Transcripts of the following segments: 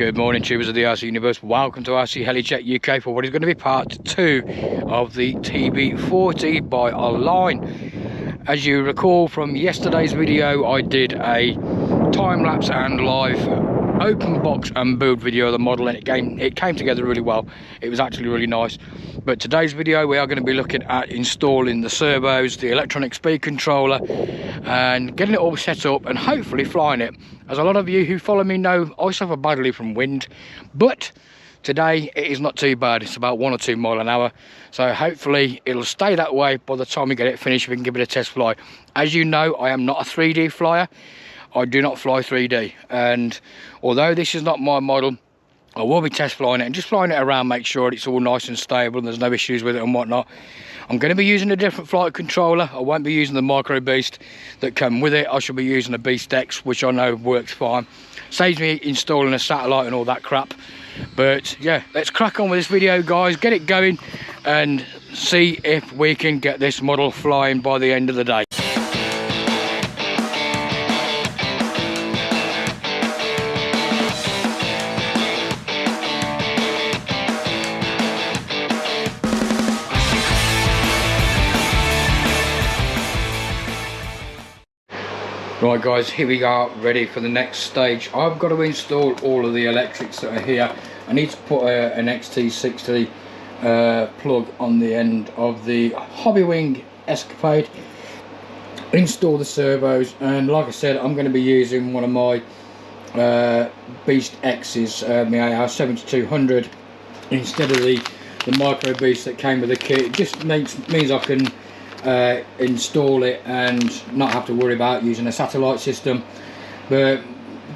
Good morning, tubers of the RC Universe. Welcome to RC Helicheck UK for what is going to be part 2 of the TB40 by Align. As you recall from yesterday's video, I did a time-lapse and live open box and build video of the model, and it came together really well. It was actually really nice. But today's video we are going to be looking at installing the servos, the electronic speed controller, and getting it all set up and hopefully flying it. As a lot of you who follow me know, I suffer badly from wind, but today it is not too bad. It's about 1 or 2 miles an hour, so hopefully it'll stay that way. By the time we get it finished, we can give it a test fly. As you know, I am not a 3D flyer. I do not fly 3D, and although this is not my model, I will be test flying it and just flying it around, make sure it's all nice and stable and there's no issues with it and whatnot. I'm going to be using a different flight controller. I won't be using the Micro Beast that come with it. I shall be using a Beast X, which I know works fine. Saves me installing a satellite and all that crap. But yeah, let's crack on with this video, guys. Get it going and see if we can get this model flying by the end of the day. Right guys, here we are, ready for the next stage. I've got to install all of the electrics that are here. I need to put an XT60 plug on the end of the Hobbywing Escapade, install the servos, and like I said, I'm going to be using one of my Beast X's, my AR 7200, instead of the Micro Beast that came with the kit. It just means I can install it and not have to worry about using a satellite system. But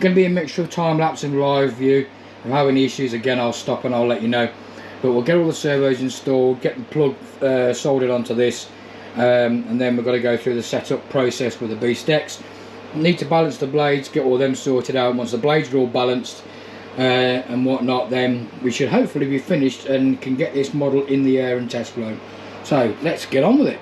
going to be a mixture of time-lapse and live view. If I have any issues again, I'll stop and I'll let you know. But we'll get all the servos installed, get the plug soldered onto this, and then we've got to go through the setup process with the Beast X. Need to balance the blades, get all them sorted out. Once the blades are all balanced and whatnot, then we should hopefully be finished and can get this model in the air and test flown. So let's get on with it.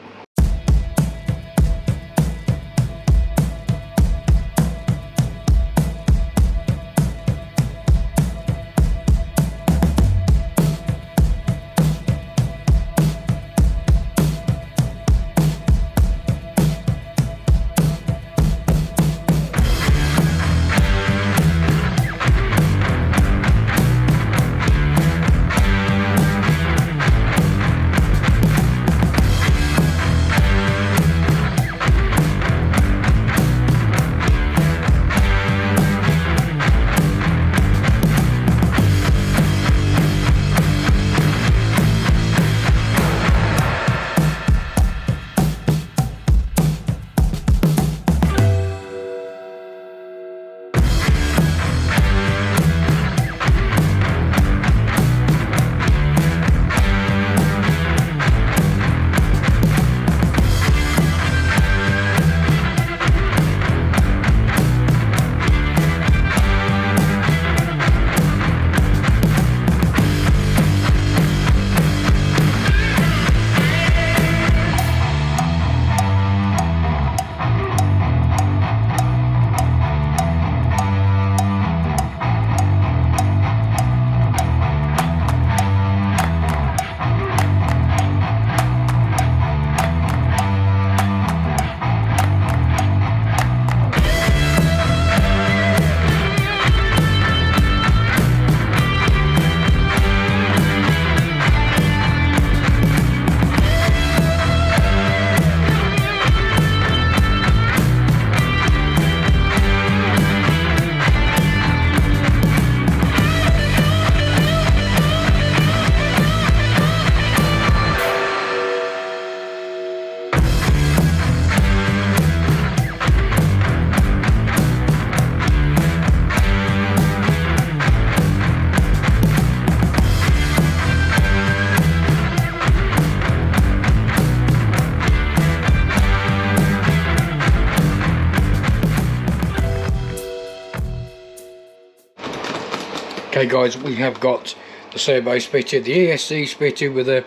Okay guys, we have got the servos fitted, the ESC fitted with a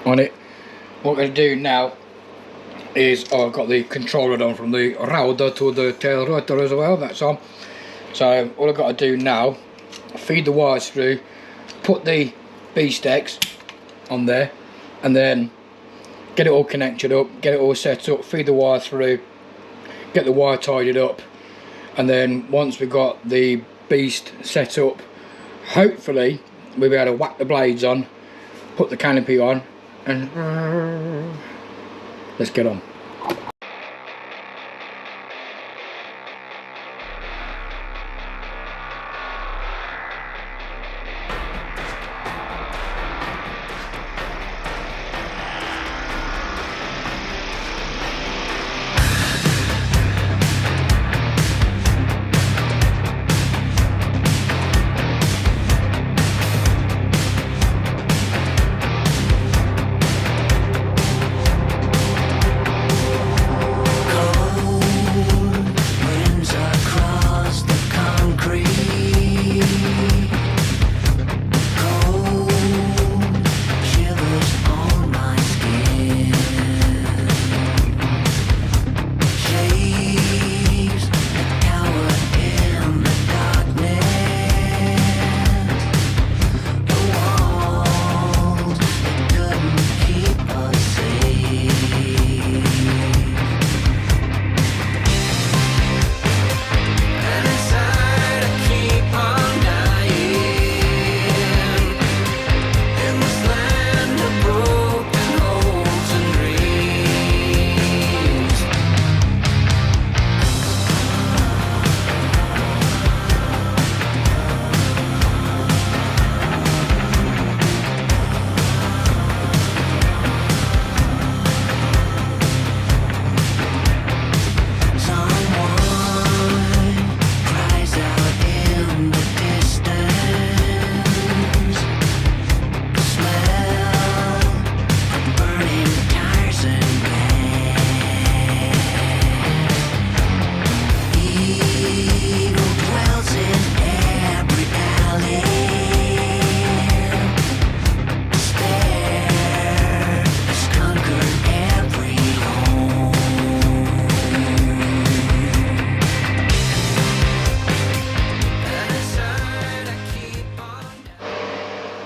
on it. What we're going to do now is I've got the controller on from the rotor to the tail rotor as well, that's on. So all I've got to do now, feed the wires through, put the B-stecks on there, and then get it all connected up, get it all set up, feed the wire through, get the wire tidied up, and then once we've got the beast set up, hopefully we'll be able to whack the blades on, put the canopy on, and let's get on.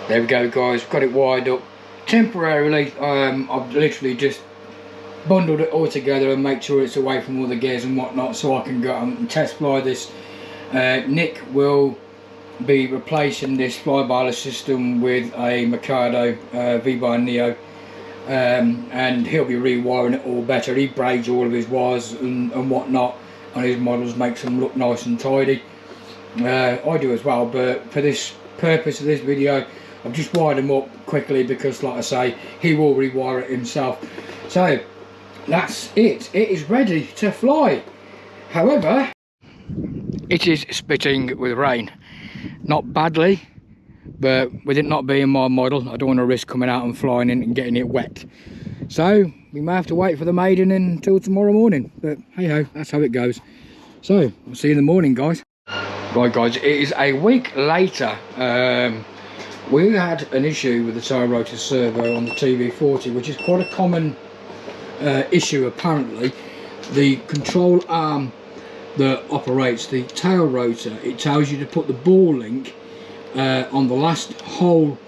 There we go, guys, got it wired up temporarily. I've literally just bundled it all together and make sure it's away from all the gears and whatnot, so I can go and test fly this. Nick will be replacing this fly-by system with a Mikado V-Bar Neo, and he'll be rewiring it all better. He braids all of his wires and whatnot on his models, makes them look nice and tidy. I do as well, but for this purpose of this video, I've just wired them up quickly because, like I say, he will rewire it himself. So that's it. It is ready to fly. However, it is spitting with rain. Not badly, but with it not being my model, I don't want to risk coming out and flying in and getting it wet. So we may have to wait for the Maiden until tomorrow morning. But hey ho, that's how it goes. So I'll see you in the morning, guys. Right, guys, it is a week later. We had an issue with the tail rotor servo on the TB40, which is quite a common issue apparently. The control arm that operates the tail rotor, it tells you to put the ball link on the last hole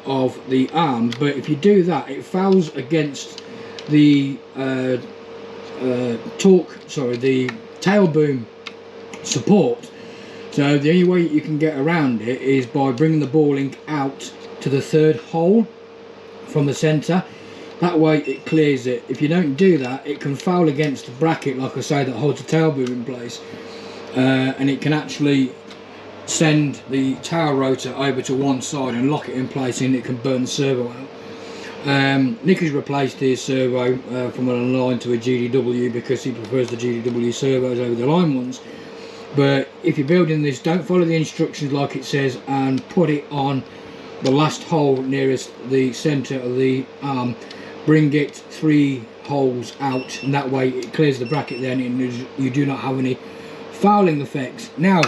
of the arm, but if you do that, it fouls against the the tail boom support. So the only way you can get around it is by bringing the ball link out to the third hole from the centre. That way it clears it. If you don't do that, it can foul against the bracket, like I say, that holds the tail boom in place, and it can actually send the tail rotor over to one side and lock it in place, and it can burn the servo out. Nick has replaced his servo from an line to a GDW because he prefers the GDW servos over the line ones. But if you're building this, don't follow the instructions like it says and put it on the last hole nearest the centre of the arm. Bring it 3 holes out, and that way it clears the bracket then, and you do not have any fouling effects. Now,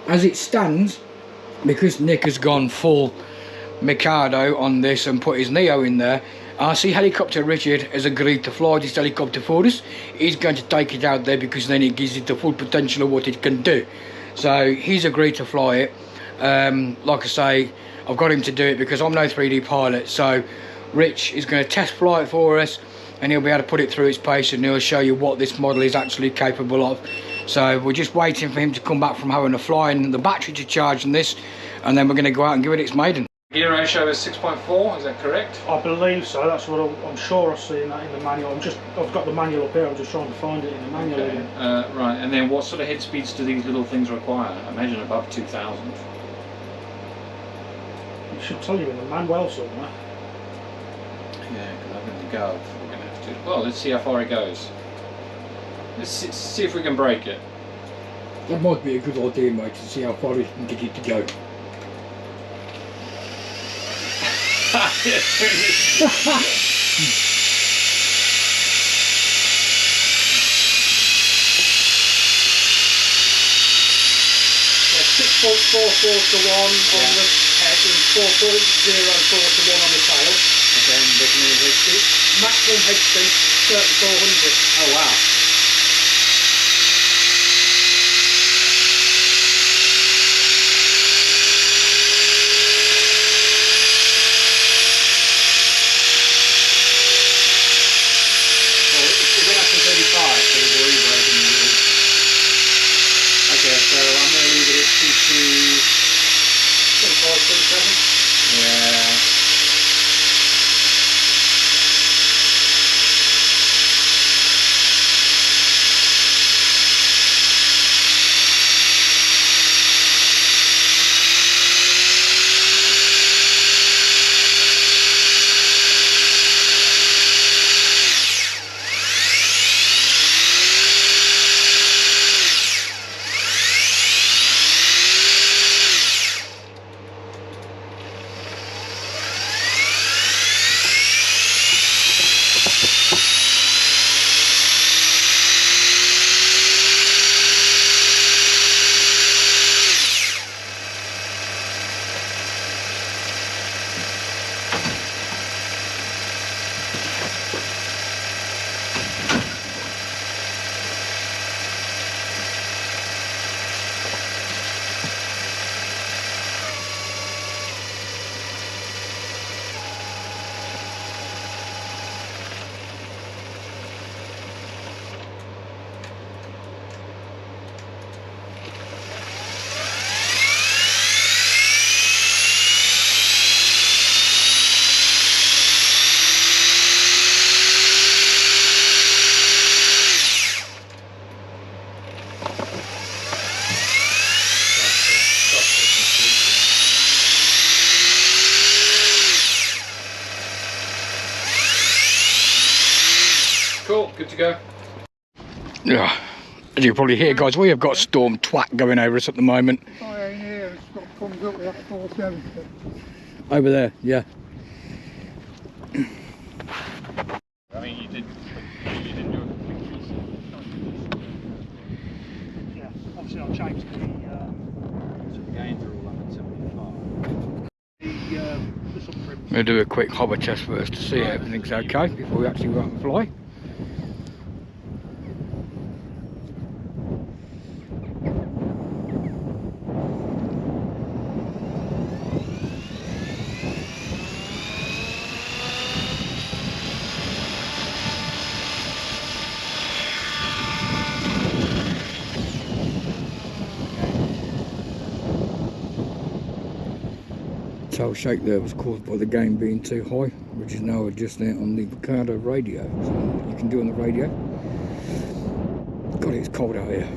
as it stands, because Nick has gone full Mikado on this and put his Neo in there, RC Helicopter Richard has agreed to fly this helicopter for us. He's going to take it out there because then it gives it the full potential of what it can do. So he's agreed to fly it. Like I say, I've got him to do it because I'm no 3D pilot. So Rich is going to test fly it for us, and he'll be able to put it through its paces, and he'll show you what this model is actually capable of. So we're just waiting for him to come back from having a fly and the battery to charge on this, and then we're going to go out and give it its maiden. Gear ratio is 6.4, is that correct? I believe so. That's what I'm sure I've seen that in the manual. I've got the manual up here. I'm just trying to find it in the manual. Okay. Right, and then what sort of head speeds do these little things require? I imagine above 2,000. It should tell you in the manual somewhere. Yeah, because I'm going to go. We're going to have to. Well, let's see how far it goes. Let's see if we can break it. That might be a good idea, mate, to see how far we can get it to go. Yeah, 6.44 to 1 on the head and 4.04 to 1 on the tail. Okay, I'm looking at the head speed. Maximum head speed 3400. Oh wow. Cool, good to go. Yeah, as you can probably hear, guys, we have got storm twat going over us at the moment. Oh, in here, it's got comes up with that 470. Over there, yeah. I mean, you did do a complete reset. Yeah, obviously I'll change the Going through all that at 75. the subtrim. We'll do a quick hover test first to see everything's okay before we actually go out and fly. Tail shake there was caused by the gain being too high, which is now adjusting it on the Ricardo radio. So you can do on the radio. God, it's cold out here.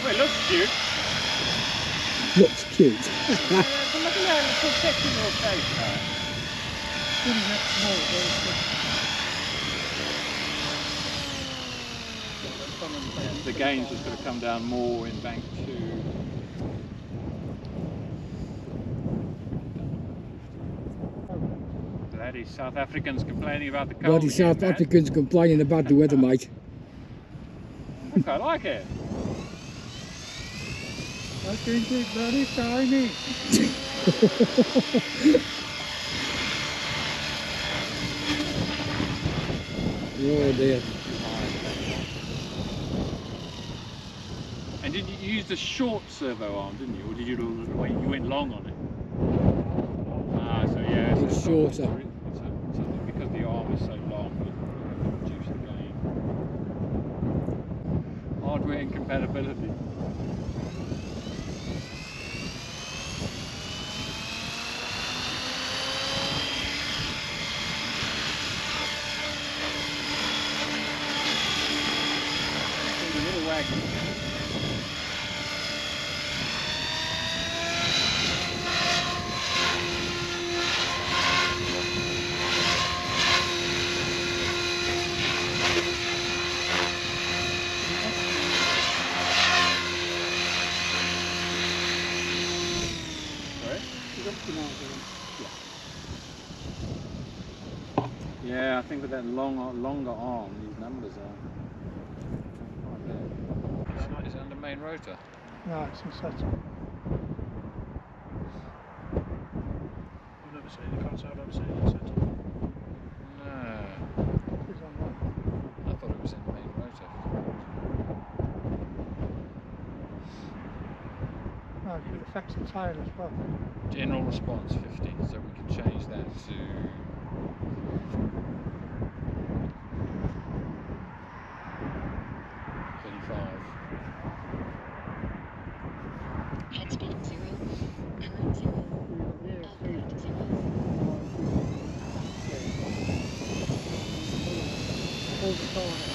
Well, it looks cute. Looks cute. Look at that, it's protecting your face now. Didn't that small, but it's good. the gain's just going to come down more in bank 2. Bloody South Africans complaining about the cold. Bloody South Africans complaining about the weather, mate. I quite like it. I think it's very shiny. Oh dear. And did you use the short servo arm, didn't you? Or did you went long on it? Ah, so yeah, It's shorter. Because the arm is so long, it reduces the gain. Hardware incompatibility. A little wagon. Yeah, I think with that longer arm, these numbers are quite bad. Is it under main rotor? No, it's in settle. I've never seen it, can't say I've ever seen it in settle. No, It's on one. I thought it was in main rotor. No, it affects the tail as well. General response 50, so we can change that to 35. Head speed 0, current 0, output 0. All the time.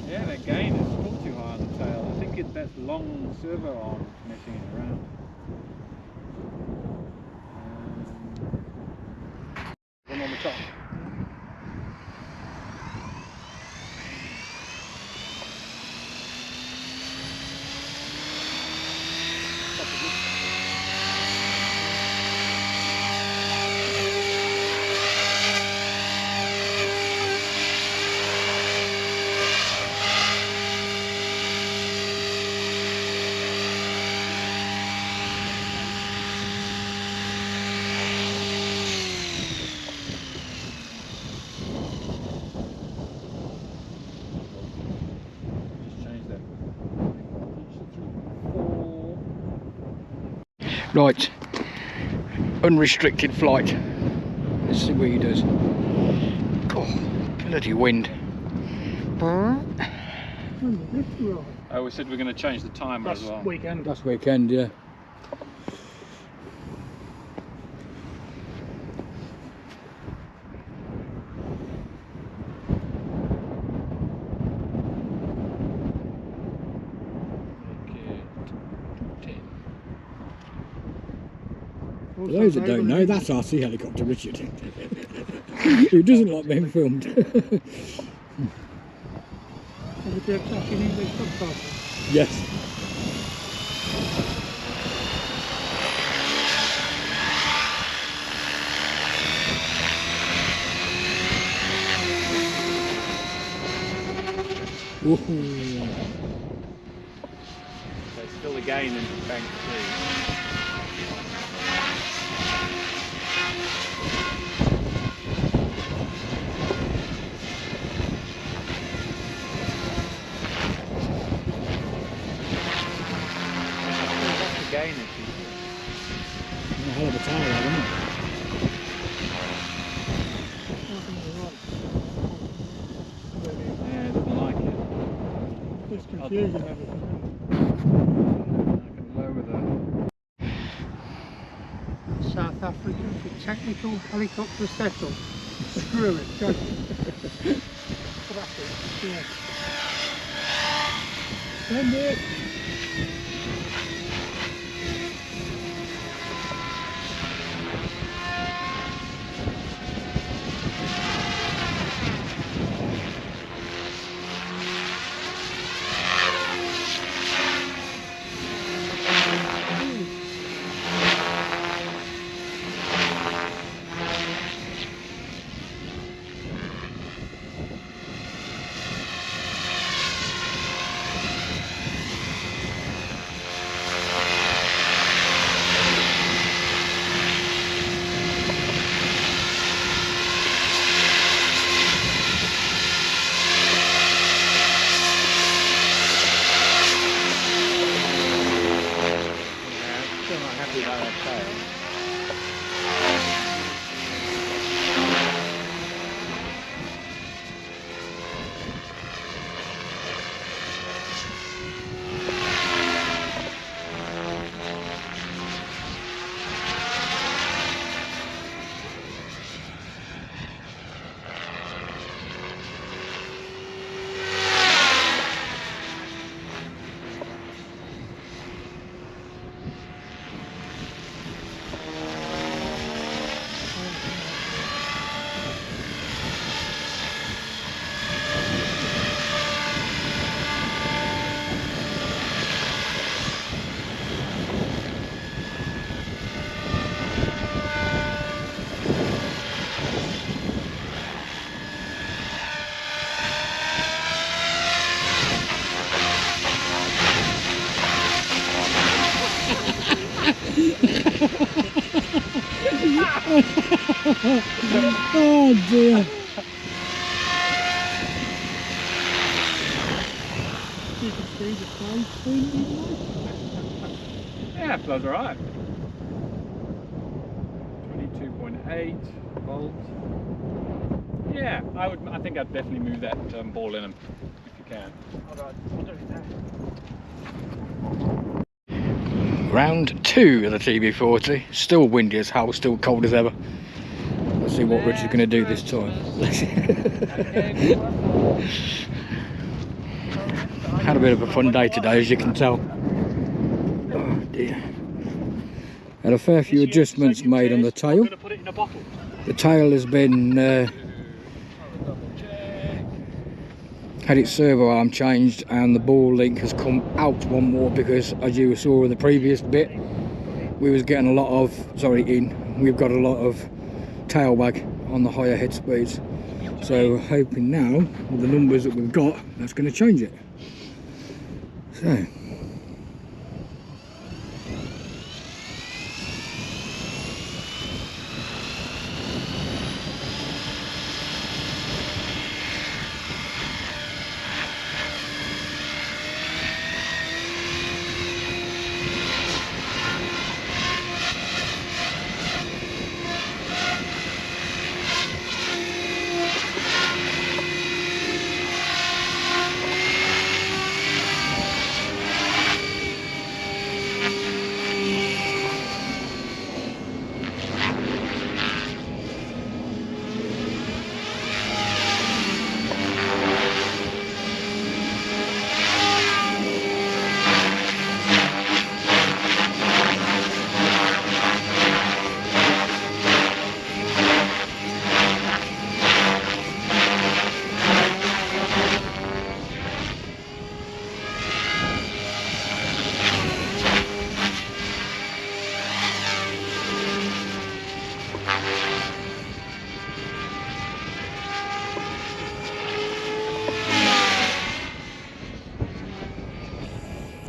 Yeah, that gain is still too high on the tail. I think it's that long servo arm that's messing it around. One on the top. Just change that. Right, unrestricted flight. Let's see what he does. Oh, bloody wind. Oh, we said we're going to change the timer That's as well. weekend. Last weekend, yeah. For those that don't know, that's our sea helicopter, Richard. Who doesn't like being filmed. Would you accept in English subtitles? Yes. Woohoo. So still a gain in bank 3. Gain issue. A hell of a tower, isn't it? It's confusing everything. I can lower the... South African for technical helicopter setup. Screw it, go. Yeah. Send it. Still not happy about that tail. Oh dear. You can see the flame between Yeah, flows alright. 22.8 volts. Yeah, I think I'd definitely move that ball in them if you can. Alright, I'll do it now. Round 2 of the TB40. Still windy as hell, still cold as ever. Let's see what Richard's going to do this time. Had a bit of a fun day today, as you can tell. Oh dear. Had a fair few adjustments made on the tail. Put it in a bottle. The tail has been had its servo arm changed, and the ball link has come out one more because, as you saw in the previous bit, we was getting a lot of we've got a lot of tail wag on the higher head speeds. So hoping now with the numbers that we've got, that's going to change it. So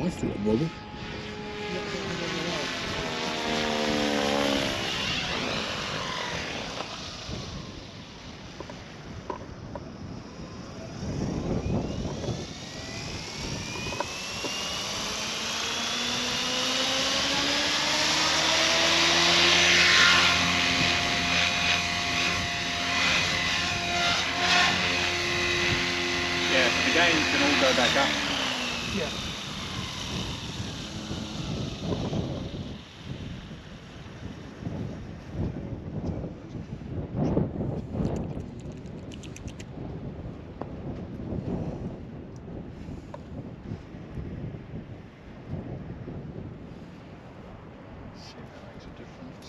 nice little wobble. Yeah, so the gains can all go back up. Yeah. See if that makes a difference.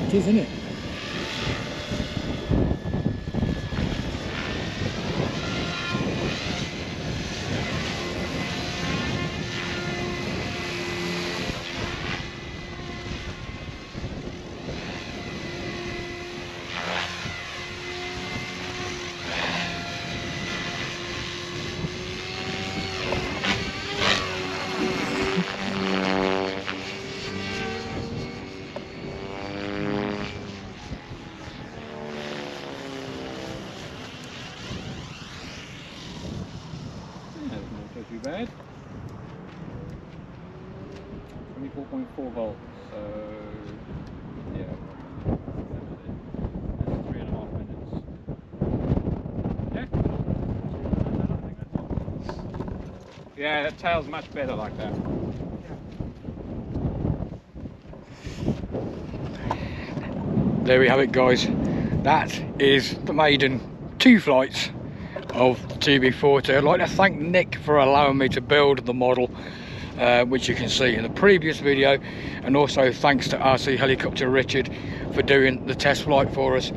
It is, isn't it? Not too bad. 24.4 volts, so yeah, that's 3.5 minutes. Yeah, I think that's it. Yeah, that tail's much better like that. There we have it, guys. That is the maiden 2 flights of TB40. I'd like to thank Nick for allowing me to build the model, which you can see in the previous video, and also thanks to RC Helicopter Richard for doing the test flight for us.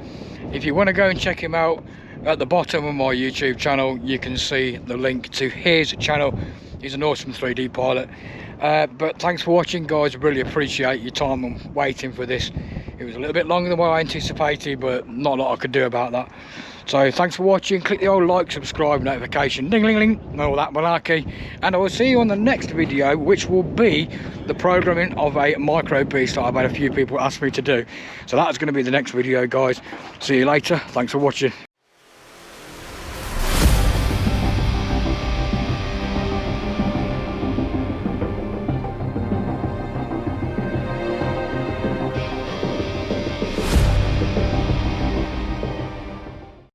If you want to go and check him out, at the bottom of my YouTube channel you can see the link to his channel. He's an awesome 3D pilot. But thanks for watching, guys. I really appreciate your time and waiting for this. It was a little bit longer than what I anticipated, but not a lot I could do about that. So thanks for watching. Click the old like, subscribe, notification, ding, ding, ding, and all that malarkey. And I will see you on the next video, which will be the programming of a micro beast that I've had a few people ask me to do. So that's going to be the next video, guys. See you later. Thanks for watching.